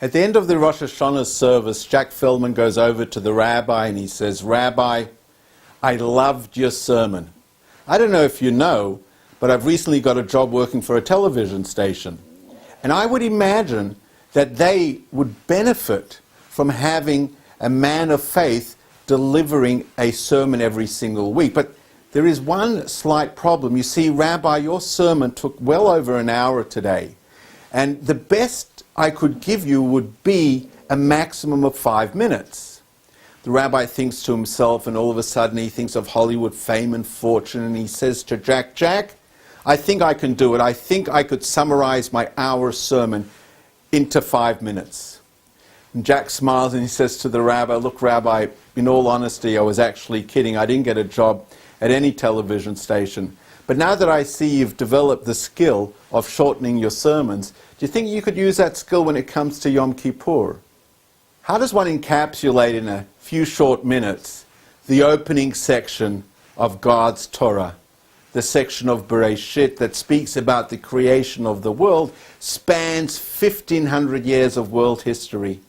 At the end of the Rosh Hashanah service, Jack Feldman goes over to the rabbi and he says, "Rabbi, I loved your sermon. I don't know if you know, but I've recently got a job working for a television station. And I would imagine that they would benefit from having a man of faith delivering a sermon every single week. But there is one slight problem. You see, Rabbi, your sermon took well over an hour today. And the best I could give you would be a maximum of 5 minutes." The rabbi thinks to himself, and all of a sudden he thinks of Hollywood fame and fortune, and he says to Jack, "Jack, I think I can do it. I think I could summarize my hour sermon into 5 minutes." And Jack smiles and he says to the rabbi, "Look, Rabbi, in all honesty, I was actually kidding. I didn't get a job at any television station. But now that I see you've developed the skill of shortening your sermons, do you think you could use that skill when it comes to Yom Kippur? How does one encapsulate in a few short minutes the opening section of God's Torah? The section of Bereishit that speaks about the creation of the world spans 1,500 years of world history.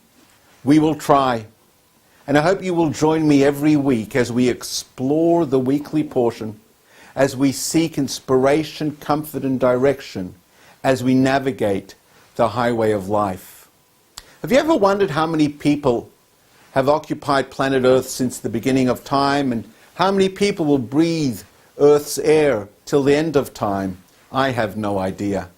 We will try. And I hope you will join me every week as we explore the weekly portion, as we seek inspiration, comfort, and direction, as we navigate the highway of life. Have you ever wondered how many people have occupied planet Earth since the beginning of time, and how many people will breathe Earth's air till the end of time? I have no idea.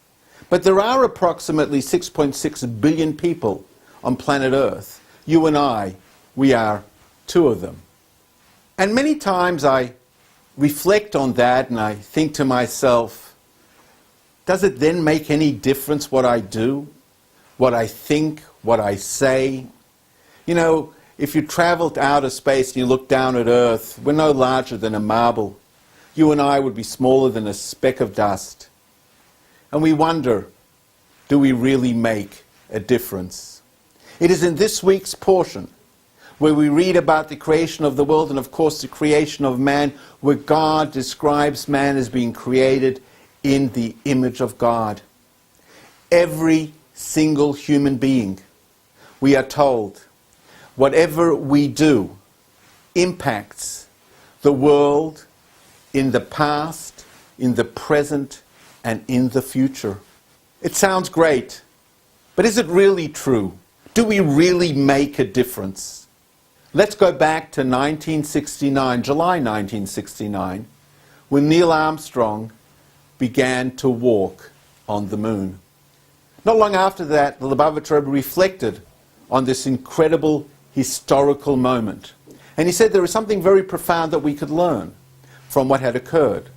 But there are approximately 6.6 billion people on planet Earth. You and I, we are two of them. And many times I reflect on that and I think to myself, does it then make any difference what I do, what I think, what I say? You know, if you travel to outer space and you look down at Earth, we're no larger than a marble. You and I would be smaller than a speck of dust. And we wonder, do we really make a difference? It is in this week's portion where we read about the creation of the world and, of course, the creation of man, where God describes man as being created in the image of God. Every single human being, we are told, whatever we do impacts the world in the past, in the present, and in the future. It sounds great, but is it really true? Do we really make a difference? Let's go back to 1969, July 1969, when Neil Armstrong began to walk on the moon. Not long after that, the Lubavitcher Rebbe reflected on this incredible historical moment. And he said there is something very profound that we could learn from what had occurred.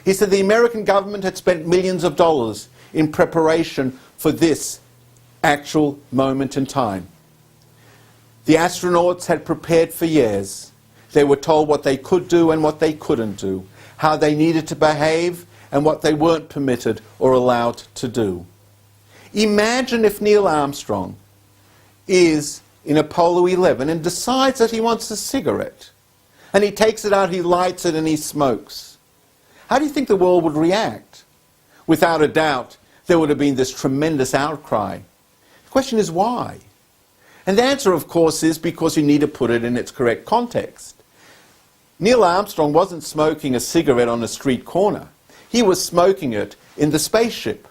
He said the American government had spent millions of dollars in preparation for this actual moment in time. The astronauts had prepared for years. They were told what they could do and what they couldn't do, how they needed to behave and what they weren't permitted or allowed to do. Imagine if Neil Armstrong is in Apollo 11 and decides that he wants a cigarette. And he takes it out, he lights it, and he smokes. How do you think the world would react? Without a doubt, there would have been this tremendous outcry. The question is why? And the answer, of course, is because you need to put it in its correct context. Neil Armstrong wasn't smoking a cigarette on a street corner. He was smoking it in the spaceship.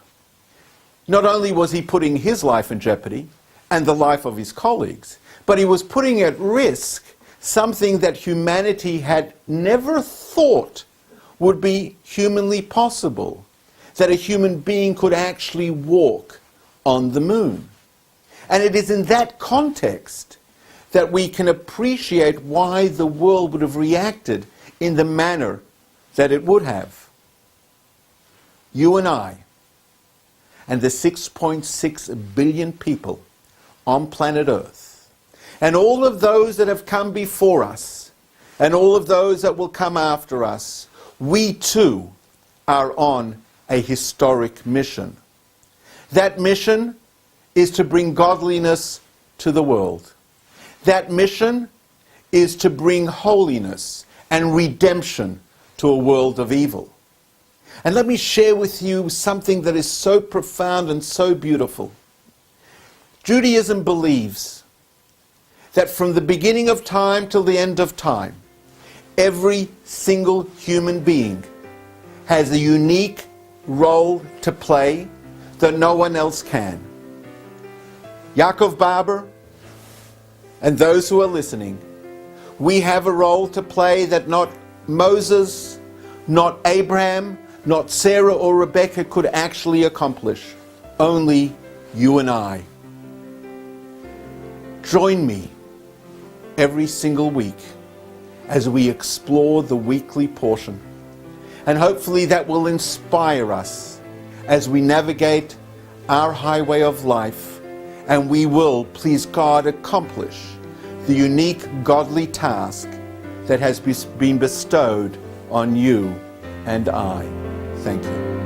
Not only was he putting his life in jeopardy and the life of his colleagues, but he was putting at risk something that humanity had never thought would be humanly possible, that a human being could actually walk on the moon. And it is in that context that we can appreciate why the world would have reacted in the manner that it would have. You and I, and the 6.6 billion people on planet Earth, and all of those that have come before us, and all of those that will come after us, we too are on a historic mission. That mission is to bring godliness to the world. That mission is to bring holiness and redemption to a world of evil. And let me share with you something that is so profound and so beautiful. Judaism believes that from the beginning of time till the end of time, every single human being has a unique role to play that no one else can. Yacov Barber and those who are listening, we have a role to play that not Moses, not Abraham, not Sarah or Rebecca could actually accomplish. Only you and I. Join me every single week as we explore the weekly portion. And hopefully that will inspire us as we navigate our highway of life, and we will, please God, accomplish the unique godly task that has been bestowed on you and I. Thank you.